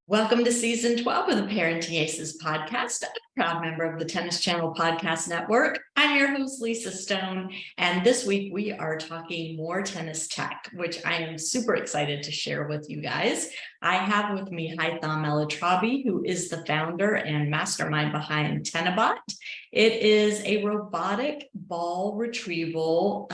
Welcome to season 12 of the Parenting Aces Podcast, a proud member of the Tennis Channel Podcast Network. I'm your host, Lisa Stone, and this week we are talking more tennis tech, which I am super excited to share with you guys. I have with me Haitham Eletrabi, who is the founder and mastermind behind Tennibot. It is a robotic ball retrieval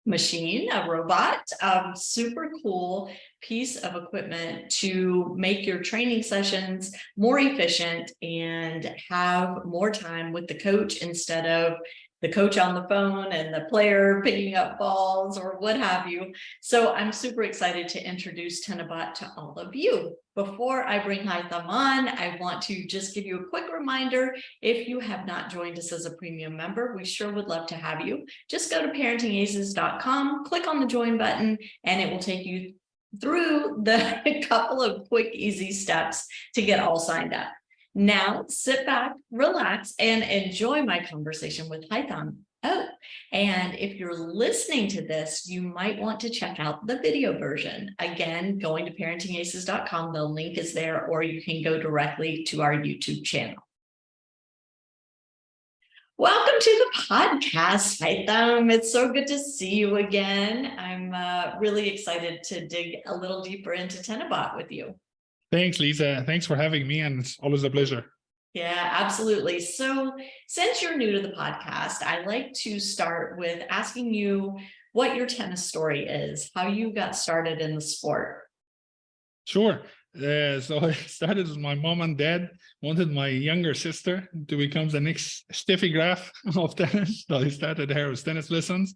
machine, a robot, super cool piece of equipment to make your training sessions more efficient and have more time with the coach instead of the coach on the phone and the player picking up balls or what have you. So I'm super excited to introduce Tennibot to all of you. Before I bring Haitham on, I want to just give you a quick reminder. If you have not joined us as a premium member, we sure would love to have you. Just go to parentingaces.com, click on the join button, and it will take you through the couple of quick, easy steps to get all signed up. Now, sit back, relax, and enjoy my conversation with Haitham. Oh, and if you're listening to this, you might want to check out the video version. Again, going to parentingaces.com, the link is there, or you can go directly to our YouTube channel. Welcome to the podcast, Haitham. It's so good to see you again. I'm really excited to dig a little deeper into Tennibot with you. Thanks, Lisa. Thanks for having me, and it's always a pleasure. Yeah, absolutely. So since you're new to the podcast, I like to start with asking you what your tennis story is, how you got started in the sport. Sure. So I started with my mom and dad wanted my younger sister to become the next Steffi Graf of tennis. So I started her with tennis lessons.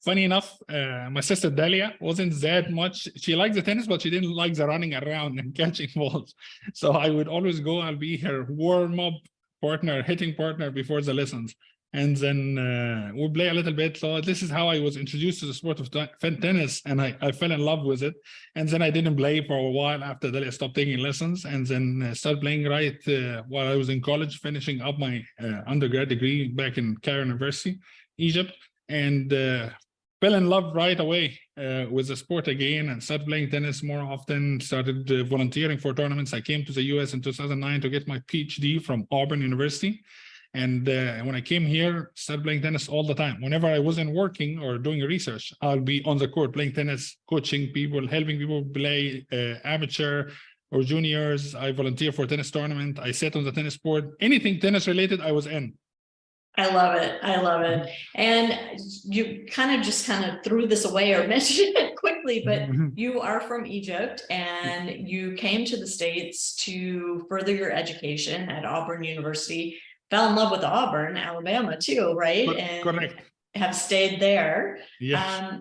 Funny enough, my sister Dalia wasn't that much. She liked the tennis, but she didn't like the running around and catching balls. So I would always go and be her warm-up partner, hitting partner before the lessons. And then we'll play a little bit. So this is how I was introduced to the sport of tennis, and I fell in love with it. And then I didn't play for a while after that. I stopped taking lessons, and then started playing right while I was in college, finishing up my undergrad degree back in Cairo University, Egypt. And fell in love right away with the sport again and started playing tennis more often, started volunteering for tournaments. I came to the US in 2009 to get my PhD from Auburn University. And when I came here, started playing tennis all the time. Whenever I wasn't working or doing research, I'll be on the court playing tennis, coaching people, helping people play amateur or juniors. I volunteer for a tennis tournament. I sat on the tennis board. Anything tennis related, I was in. I love it. I love it. And you kind of threw this away or mentioned it quickly, but you are from Egypt and you came to the States to further your education at Auburn University, fell in love with Auburn, Alabama too, right? And correct. Have stayed there. Yes.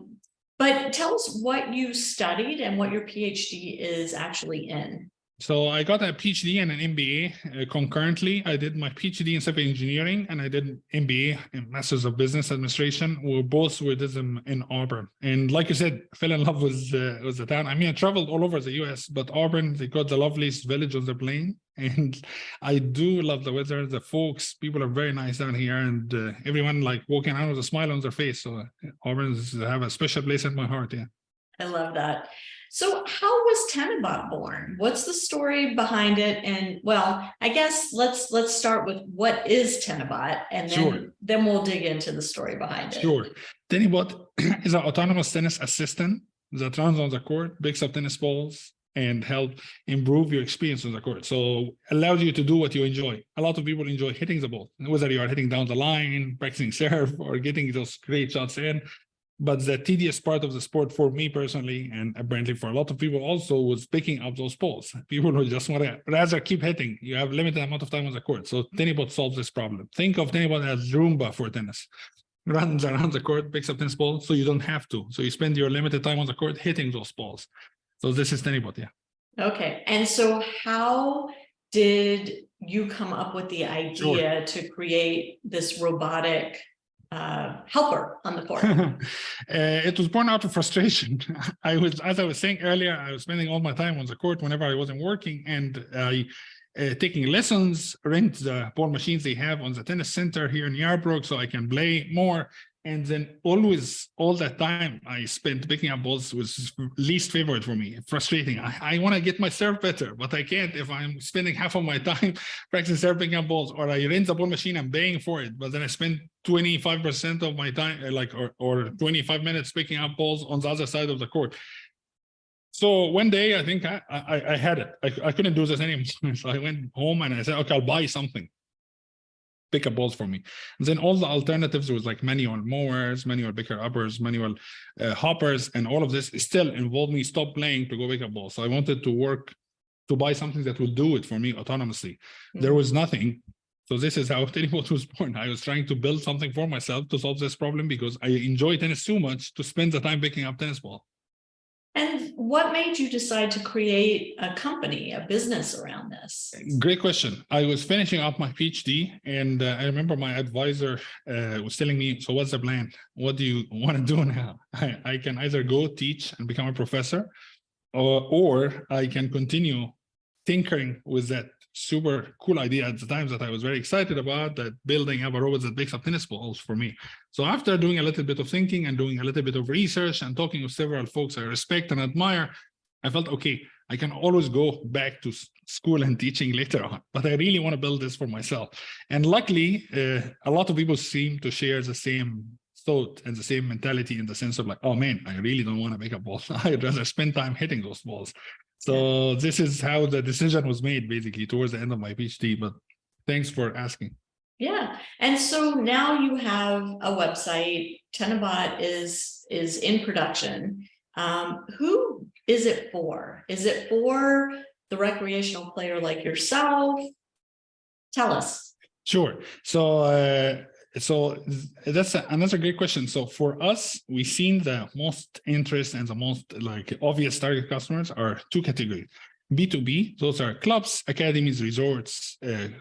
But tell us what you studied and what your PhD is actually in. So I got a PhD and an MBA concurrently. I did my PhD in civil engineering and I did an MBA in Masters of Business Administration. Both did them in Auburn. And like you said, I fell in love with the town. I mean, I traveled all over the US, but Auburn, they got the loveliest village on the plain. And I do love the weather. The folks, people are very nice down here, and everyone like walking around with a smile on their face. So Auburn have a special place in my heart. Yeah. I love that. So how was Tennibot born? What's the story behind it? And well, I guess let's start with what is Tennibot, and then we'll dig into the story behind it. Sure. Tennibot is an autonomous tennis assistant that runs on the court, picks up tennis balls, and help improve your experience on the court. So allows you to do what you enjoy. A lot of people enjoy hitting the ball, whether you are hitting down the line, practicing serve, or getting those great shots in. But the tedious part of the sport for me personally, and apparently for a lot of people also, was picking up those balls. People who just want to rather keep hitting. You have limited amount of time on the court. So Tennibot solves this problem. Think of Tennibot as Roomba for tennis. Runs around the court, picks up tennis balls, so you don't have to. So you spend your limited time on the court hitting those balls. So this is Tennibot, yeah. Okay. And so how did you come up with the idea to create this robotic helper on the court? It was born out of frustration. As I was saying earlier, I was spending all my time on the court whenever I wasn't working, and taking lessons, rent the ball machines they have on the tennis center here in Yarbrough so I can play more. And then always, all that time I spent picking up balls was least favorite for me, frustrating. I want to get my serve better, but I can't if I'm spending half of my time practicing serve picking up balls, or I rent the ball machine, I'm paying for it, but then I spend 25% of my time, or 25 minutes picking up balls on the other side of the court. So one day, I think I had it. I couldn't do this anymore. So I went home and I said, okay, I'll buy something. Pick up balls for me. And then all the alternatives was like manual mowers, manual picker uppers, manual hoppers, and all of this still involved me stop playing to go pick up balls. So I wanted to buy something that will do it for me autonomously. There was nothing. So this is how Tennibot was born. I was trying to build something for myself to solve this problem because I enjoy tennis too much to spend the time picking up tennis ball. And what made you decide to create a company, a business around this? Great question. I was finishing up my PhD, and I remember my advisor was telling me, so what's the plan? What do you want to do now? I can either go teach and become a professor, or I can continue tinkering with that super cool idea at the time that I was very excited about, that building up a robot that picks up tennis balls for me. So after doing a little bit of thinking and doing a little bit of research and talking with several folks I respect and admire, I felt, okay, I can always go back to school and teaching later on, but I really want to build this for myself. And luckily, a lot of people seem to share the same thought and the same mentality, in the sense of like, oh man, I really don't want to pick up balls. I'd rather spend time hitting those balls. So this is how the decision was made, basically, towards the end of my PhD. But thanks for asking. Yeah. And so now you have a website. Tennibot is in production. Who is it for? Is it for the recreational player like yourself? Tell us. Sure. So that's another great question. So for us, we've seen the most interest and the most obvious target customers are two categories. B2B, those are clubs, academies, resorts,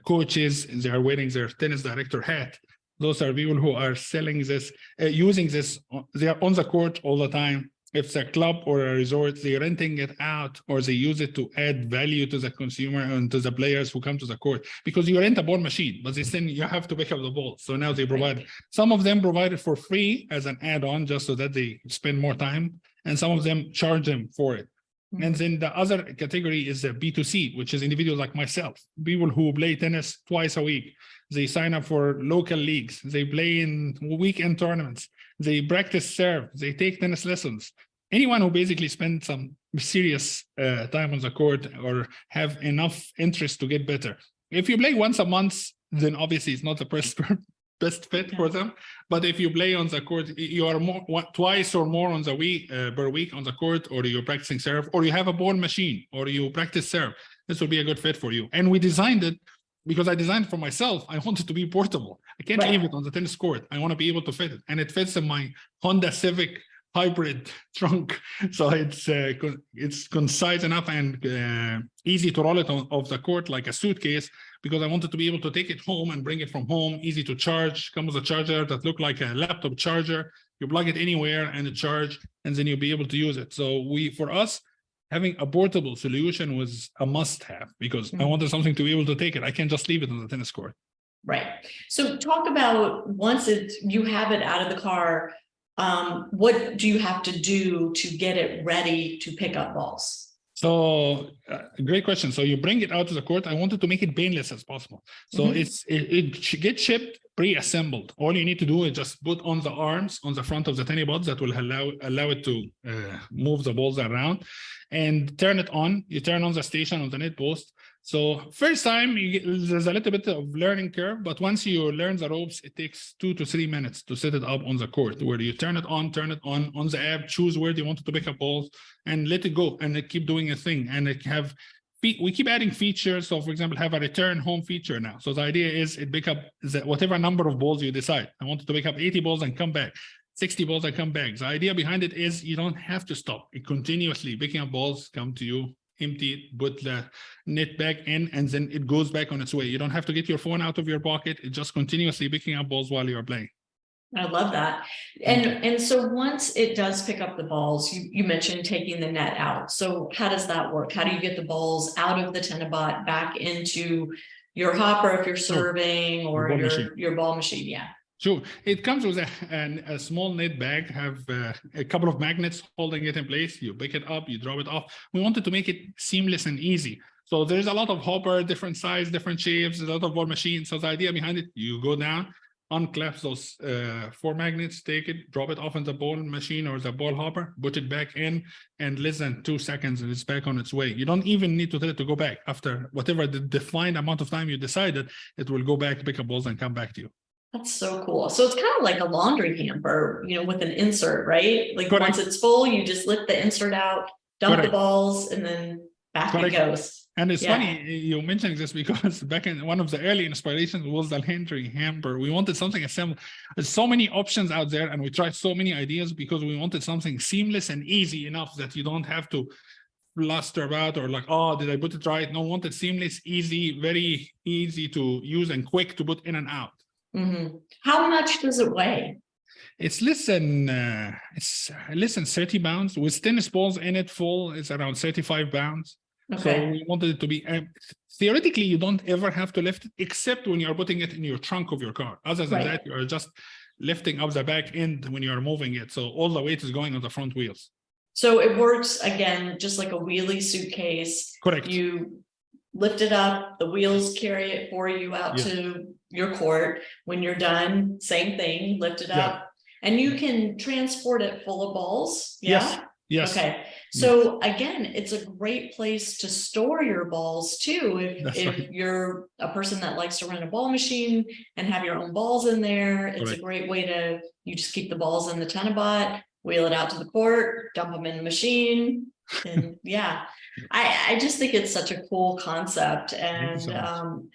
coaches. They are wearing their tennis director hat. Those are people who are selling this, using this. They are on the court all the time. If it's a club or a resort, they're renting it out, or they use it to add value to the consumer and to the players who come to the court. Because you rent a ball machine, but they say you have to pick up the ball. So now they provide, some of them provide it for free as an add-on, just so that they spend more time, and some of them charge them for it. And then the other category is the B2C, which is individuals like myself, people who play tennis twice a week. They sign up for local leagues. They play in weekend tournaments. They practice serve. They take tennis lessons. Anyone who basically spends some serious time on the court or have enough interest to get better. If you play once a month, then obviously it's not the best fit for them. But if you play on the court, you are twice or more on the week per week on the court, or you're practicing serve, or you have a ball machine, or you practice serve, this will be a good fit for you. And we designed it because I designed it for myself. I want it to be portable. I can't leave it on the tennis court. I want to be able to fit it, and it fits in my Honda Civic hybrid trunk, so it's concise enough and easy to roll it off the court like a suitcase, because I wanted to be able to take it home and bring it from home, easy to charge. Comes with a charger that look like a laptop charger. You plug it anywhere and it charge, and then you'll be able to use it. So for us, having a portable solution was a must-have, because I wanted something to be able to take it. I can't just leave it on the tennis court. Right. So talk about, once you have it out of the car, what do you have to do to get it ready to pick up balls? So great question. So you bring it out to the court. I wanted to make it painless as possible. So it gets shipped pre-assembled. All you need to do is just put on the arms on the front of the Tennibot that will allow it to move the balls around, and turn it on. You turn on the station on the net post. So first time there's a little bit of learning curve, but once you learn the ropes, it takes 2 to 3 minutes to set it up on the court, where you turn it on the app, choose where you want to pick up balls, and let it go, and it keep doing a thing. And we keep adding features. So for example, have a return home feature now. So the idea is it pick up whatever number of balls you decide. I wanted to pick up 80 balls and come back, 60 balls and come back. The idea behind it is you don't have to stop. It continuously picking up balls come to you, empty it, put the net back in, and then it goes back on its way. You don't have to get your phone out of your pocket. It's just continuously picking up balls while you're playing. I love that. And so once it does pick up the balls, you mentioned taking the net out. So how does that work? How do you get the balls out of the Tennibot back into your hopper if you're serving, or your ball machine? Yeah. Sure. It comes with a small knit bag, have a couple of magnets holding it in place. You pick it up, you drop it off. We wanted to make it seamless and easy. So there's a lot of hopper, different size, different shapes, a lot of ball machines. So the idea behind it, you go down, unclasp those 4 magnets, take it, drop it off in the ball machine or the ball hopper, put it back in, and less than 2 seconds, and it's back on its way. You don't even need to tell it to go back. After whatever the defined amount of time you decided, it will go back, pick up balls, and come back to you. That's so cool. So it's kind of like a laundry hamper, with an insert, right? Like Correct. Once it's full, you just lift the insert out, dump Correct. the balls, and then back Correct. it goes. And it's funny you mentioning this because back in one of the early inspirations was the laundry hamper. We wanted something simple. There's so many options out there, and we tried so many ideas because we wanted something seamless and easy enough that you don't have to bluster about or like, oh, did I put it right? No, we wanted seamless, easy, very easy to use and quick to put in and out. Mm-hmm. How much does it weigh? It's less than 30 pounds. With tennis balls in it full, it's around 35 pounds. Okay. So we wanted it to be, theoretically, you don't ever have to lift it, except when you're putting it in your trunk of your car. Other than that, you're just lifting up the back end when you're moving it. So all the weight is going on the front wheels. So it works, again, just like a wheelie suitcase. Correct. You lift it up, the wheels carry it for you out to your court. When you're done, same thing, lift it up. And you can transport it full of balls. Yeah? Yes. Okay. So again, it's a great place to store your balls too. If you're a person that likes to run a ball machine and have your own balls in there, it's a great way to, you just keep the balls in the Tennibot, wheel it out to the court, dump them in the machine. And I just think it's such a cool concept. And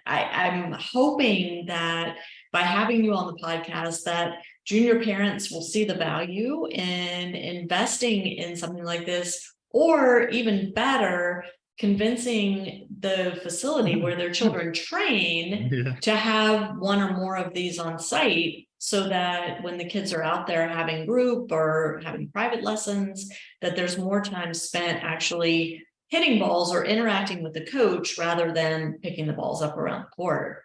I'm hoping that by having you on the podcast that junior parents will see the value in investing in something like this, or even better, convincing the facility where their children train to have one or more of these on site, so that when the kids are out there having group or having private lessons, that there's more time spent actually hitting balls or interacting with the coach rather than picking the balls up around the court.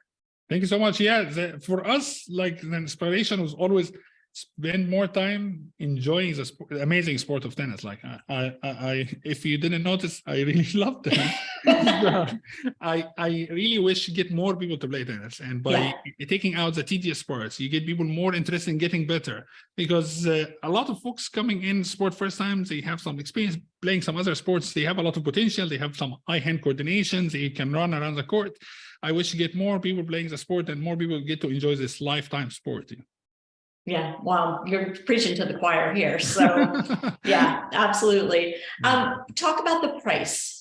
Thank you so much. Yeah, for us, like the inspiration was always spend more time enjoying the amazing sport of tennis. Like I if you didn't notice, I really loved it. I really wish to get more people to play tennis, and by taking out the tedious parts, you get people more interested in getting better. Because a lot of folks coming in sport first time, they have some experience playing some other sports. They have a lot of potential. They have some eye-hand coordination. They can run around the court. I wish to get more people playing the sport and more people get to enjoy this lifetime sport. Yeah, well, you're preaching to the choir here. So yeah, absolutely. Talk about the price.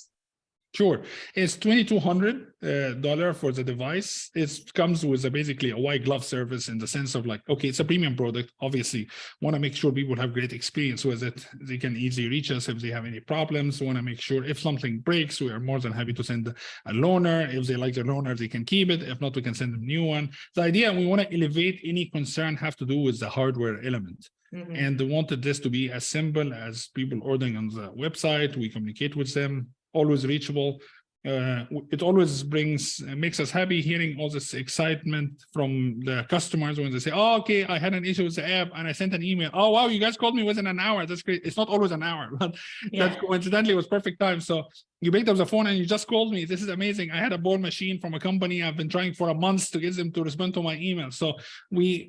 Sure. It's $2,200 for the device. It comes with basically a white glove service in the sense of like, okay, it's a premium product. Obviously, want to make sure people have great experience with it. They can easily reach us if they have any problems. Want to make sure if something breaks, we are more than happy to send a loaner. If they like the loaner, they can keep it. If not, we can send them a new one. The idea, we want to elevate any concern have to do with the hardware element. And we wanted this to be as simple as people ordering on the website. We communicate with them, always reachable. It always makes us happy hearing all this excitement from the customers when they say, oh, okay, I had an issue with the app and I sent an email. Oh, wow, you guys called me within an hour. That's great. It's not always an hour, but that coincidentally was perfect time. So you picked up the phone and you just called me. This is amazing. I had a ball machine from a company. I've been trying for a month to get them to respond to my email. So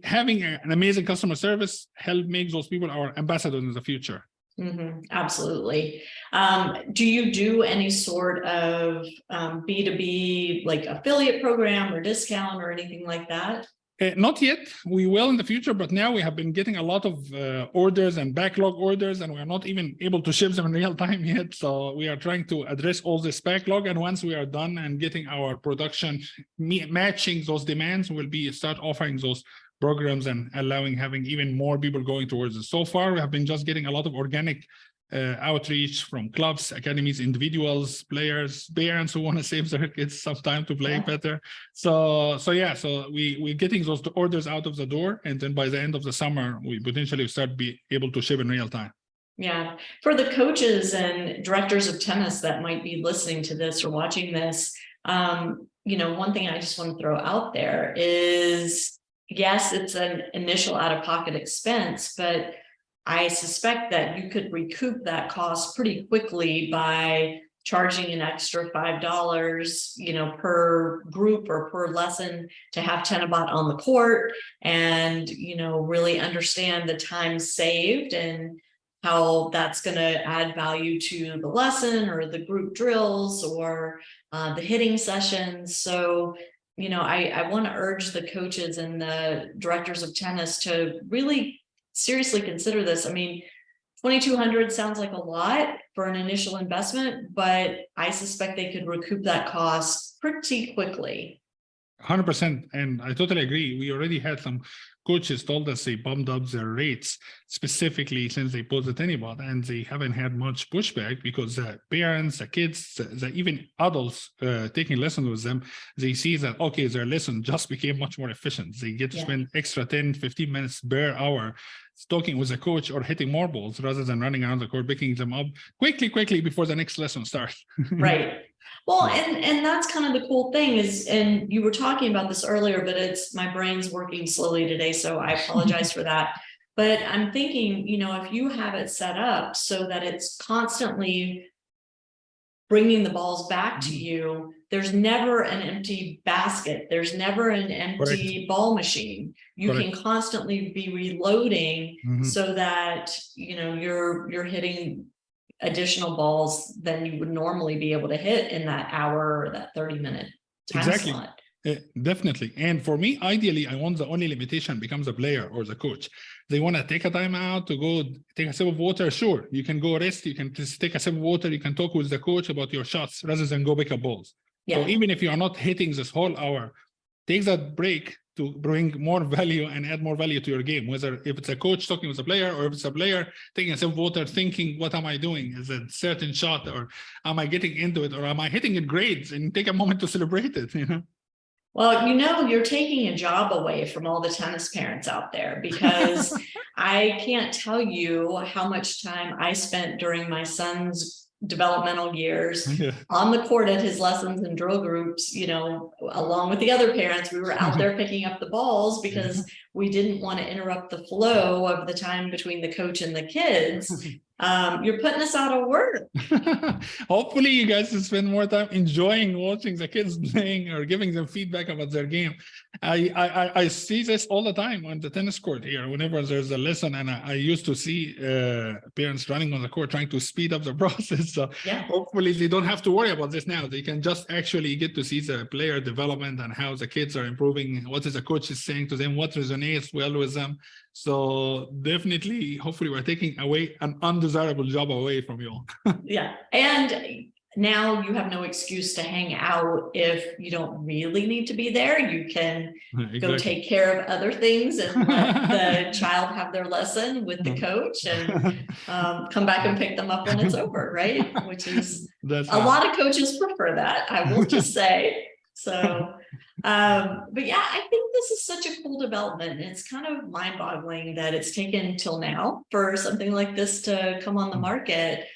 having an amazing customer service help make those people our ambassadors in the future. Absolutely. Do you do any sort of B2B like affiliate program or discount or anything like that? Not yet. We will in the future, but now we have been getting a lot of orders and backlog orders, and we are not even able to ship them in real time yet. So we are trying to address all this backlog. And once we are done and getting our production matching those demands, we'll start offering those programs and having even more people going towards it. So far, we have been just getting a lot of organic outreach from clubs, academies, individuals, players, parents who want to save their kids some time to play better. So we're getting those orders out of the door, and then by the end of the summer, we potentially start be able to ship in real time. Yeah. For the coaches and directors of tennis that might be listening to this or watching this, one thing I just want to throw out there is, yes, it's an initial out-of-pocket expense, but I suspect that you could recoup that cost pretty quickly by charging an extra $5, per group or per lesson to have Tennibot on the court and, really understand the time saved and how that's going to add value to the lesson or the group drills or the hitting sessions. So, I want to urge the coaches and the directors of tennis to really seriously consider this. I mean, 2,200 sounds like a lot for an initial investment, but I suspect they could recoup that cost pretty quickly. 100%. And I totally agree. We already had some coaches told us they bumped up their rates specifically since they bought the Tennibot, and they haven't had much pushback because the parents, the kids, even adults taking lessons with them, they see that, okay, their lesson just became much more efficient. They get to spend extra 10, 15 minutes per hour talking with a coach or hitting more balls rather than running around the court, picking them up quickly before the next lesson starts. Right. Well, and that's kind of the cool thing is, and you were talking about this earlier, but it's my brain's working slowly today, so I apologize for that. But I'm thinking, if you have it set up so that it's constantly bringing the balls back to you, there's never an empty basket. There's never an empty ball machine. You can constantly be reloading so that, you're hitting additional balls than you would normally be able to hit in that hour or that 30-minute time slot. Definitely. And for me, ideally, I want the only limitation becomes the player or the coach. They want to take a time out to go take a sip of water. Sure, you can go rest. You can just take a sip of water. You can talk with the coach about your shots rather than go pick up balls. So even if you are not hitting this whole hour, take that break to bring more value and add more value to your game, whether if it's a coach talking with a player or if it's a player taking a sip of water, thinking, what am I doing? Is it a certain shot or am I getting into it or am I hitting it great? And take a moment to celebrate it, Well, you're taking a job away from all the tennis parents out there because I can't tell you how much time I spent during my son's developmental years on the court at his lessons and drill groups, along with the other parents. We were out there picking up the balls because we didn't want to interrupt the flow of the time between the coach and the kids. You're putting us out of work. Hopefully you guys will spend more time enjoying watching the kids playing or giving them feedback about their game. I see this all the time on the tennis court here. Whenever there's a lesson, and I used to see parents running on the court trying to speed up the process. So hopefully they don't have to worry about this now. They can just actually get to see the player development and how the kids are improving. What is the coach is saying to them? What resonates well with them? So definitely, hopefully we're taking away an undesirable job away from you all. And now you have no excuse to hang out if you don't really need to be there. You can go take care of other things and let the child have their lesson with the coach and come back and pick them up when it's over, right? Which is a lot of coaches prefer that, I will just say. So, but yeah, I think this is such a cool development. It's kind of mind-boggling that it's taken till now for something like this to come on the market.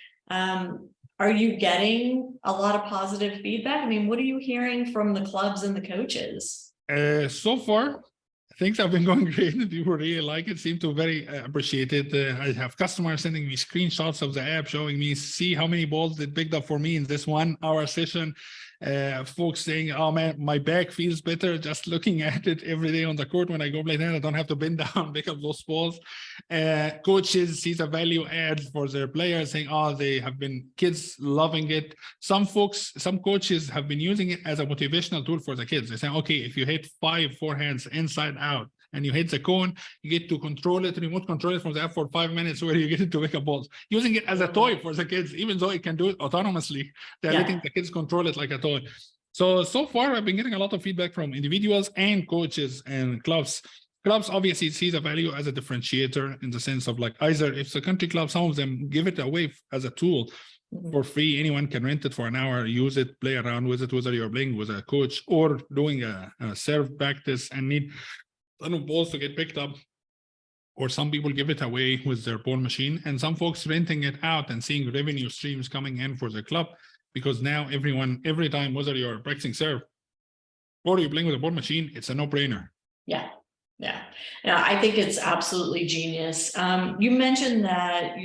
Are you getting a lot of positive feedback? I mean, what are you hearing from the clubs and the coaches? So far, things have been going great. People really like it, seem to very appreciate it. I have customers sending me screenshots of the app showing me, see how many balls they picked up for me in this 1 hour session. Folks saying, oh man, my back feels better just looking at it every day on the court. When I go play tennis, I don't have to bend down, pick up those balls. Coaches see the value add for their players, saying, oh, they have been, kids loving it. Some coaches have been using it as a motivational tool for the kids. They say, okay, if you hit 5 forehands inside out and you hit the cone, you get to control it, remote control it from the app for 5 minutes where you get it to pick up balls. Using it as a toy for the kids, even though it can do it autonomously, they're letting the kids control it like a toy. So far, I've been getting a lot of feedback from individuals and coaches and clubs. Clubs obviously see the value as a differentiator in the sense of like, either if it's a country club, some of them give it away as a tool for free. Anyone can rent it for an hour, use it, play around with it, whether you're playing with a coach or doing a serve practice and need ton of balls to get picked up. Or some people give it away with their ball machine, and some folks renting it out and seeing revenue streams coming in for the club, because now every time, whether you're practicing serve or you're playing with a ball machine, it's a no-brainer. Yeah. Yeah. Yeah, I think it's absolutely genius. You mentioned that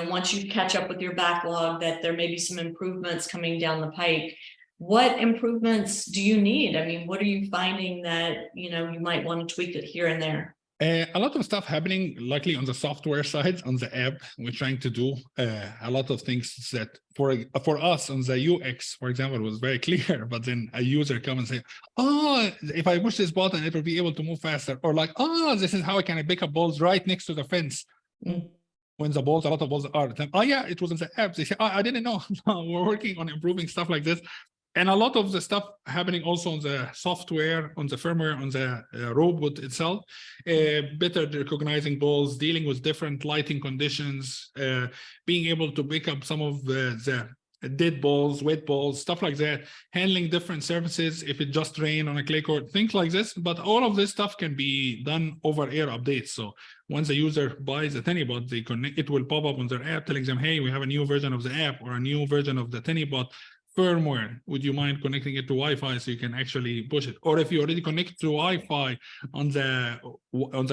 once you catch up with your backlog, that there may be some improvements coming down the pike. What improvements do you need? I mean, what are you finding that, you might want to tweak it here and there? A lot of stuff happening, luckily, on the software side, on the app. We're trying to do a lot of things that for us on the UX, for example, was very clear. But then a user come and say, "Oh, if I push this button, it will be able to move faster," or like, "Oh, this is how I can pick up balls right next to the fence." Mm. When a lot of balls are. Then, "Oh yeah, it was in the app." They say, "Oh, I didn't know." We're working on improving stuff like this. And a lot of the stuff happening also on the software, on the firmware, on the robot itself, better recognizing balls, dealing with different lighting conditions, being able to pick up some of the dead balls, wet balls, stuff like that, handling different surfaces if it just rained on a clay court, things like this. But all of this stuff can be done over air updates. So once the user buys a Tennibot, it will pop up on their app telling them, "Hey, we have a new version of the app or a new version of the Tennibot firmware. Would you mind connecting it to Wi-Fi so you can actually push it?" Or if you already connect to Wi-Fi on the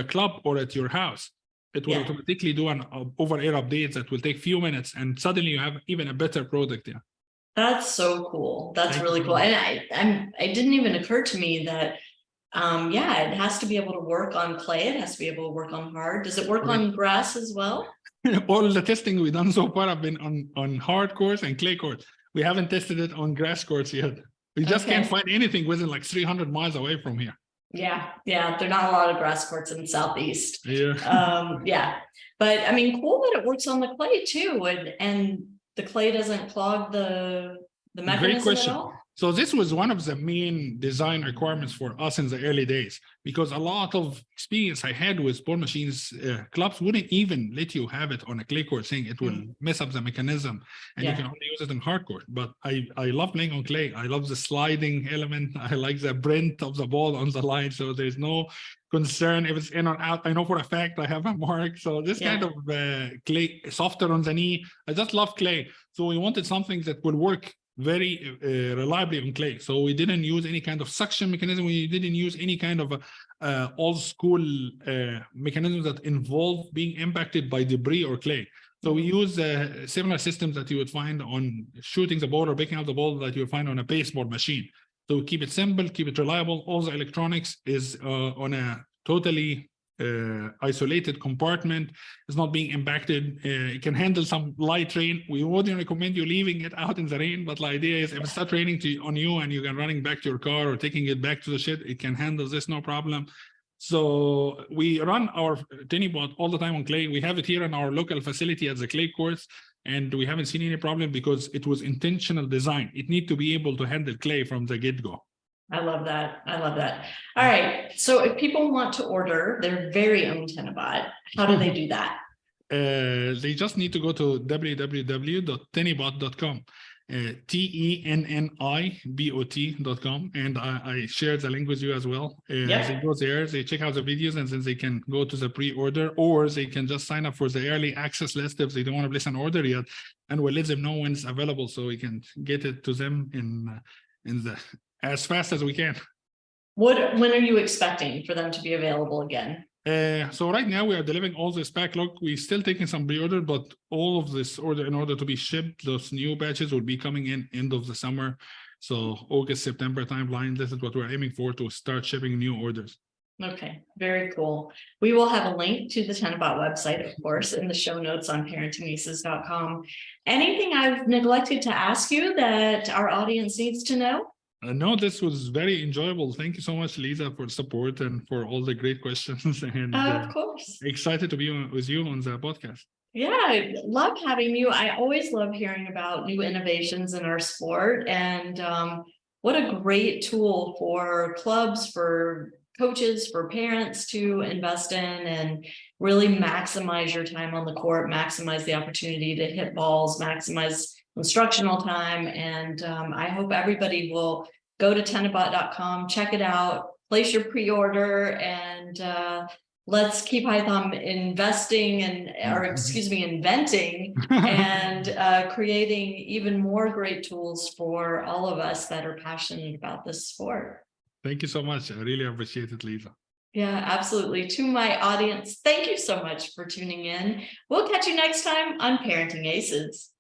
club or at your house, it will automatically do an over-air update that will take few minutes, and suddenly you have even a better product. Yeah, that's so cool. That's Thank really you so cool. much. And it didn't even occur to me that it has to be able to work on clay. It has to be able to work on hard. Does it work Correct. on grass as well? All the testing we've done so far have been on hard courts and clay courts. We haven't tested it on grass courts yet. We just can't find anything within like 300 miles away from here. Yeah, there are not a lot of grass courts in the Southeast. Yeah. But I mean, cool that it works on the clay too, and the clay doesn't clog the Great mechanism at question. all. So this was one of the main design requirements for us in the early days, because a lot of experience I had with ball machines, clubs wouldn't even let you have it on a clay court, saying it will mess up the mechanism and you can only use it in hard court. But I love playing on clay. I love the sliding element. I like the print of the ball on the line. So there's no concern if it's in or out. I know for a fact I have a mark. So this kind of clay, softer on the knee. I just love clay. So we wanted something that will work very reliably on clay. So we didn't use any kind of suction mechanism. We didn't use any kind of old school mechanisms that involve being impacted by debris or clay. So we use similar systems that you would find on shooting the ball or picking up the ball that you would find on a baseball machine. So keep it simple, keep it reliable. All the electronics is on a totally isolated compartment. It's not being impacted. It can handle some light rain. We wouldn't recommend you leaving it out in the rain, but the idea is if it starts raining on you and you can running back to your car or taking it back to the shed, it can handle this no problem. So we run our Tennibot all the time on clay. We have it here in our local facility at the clay courts, and we haven't seen any problem because it was intentional design. It needs to be able to handle clay from the get-go. I love that. All right. So if people want to order their very own Tennibot, how do they do that? They just need to go to www.tennibot.com, TENNIBOT.com, and I shared the link with you as well. They go there, they check out the videos, and then they can go to the pre-order, or they can just sign up for the early access list if they don't want to place an order yet, and we'll let them know when it's available so we can get it to them in as fast as we can. When are you expecting for them to be available again? So right now we are delivering all this backlog. We're still taking some pre-order, but all of this order in order to be shipped, those new batches will be coming in end of the summer. So August, September timeline, this is what we're aiming for, to start shipping new orders. Okay, very cool. We will have a link to the Tennibot website, of course, in the show notes on ParentingAces.com. Anything I've neglected to ask you that our audience needs to know? No, this was very enjoyable. Thank you so much, Lisa, for support and for all the great questions. And of course, excited to be with you on the podcast. Yeah, I love having you. I always love hearing about new innovations in our sport, and what a great tool for clubs, for coaches, for parents to invest in and really maximize your time on the court, maximize the opportunity to hit balls, maximize instructional time. And I hope everybody will go to tennibot.com, check it out, place your pre-order, and let's keep Haitham inventing and creating even more great tools for all of us that are passionate about this sport. Thank you so much. I really appreciate it, Lisa. Yeah, absolutely. To my audience, thank you so much for tuning in. We'll catch you next time on Parenting Aces.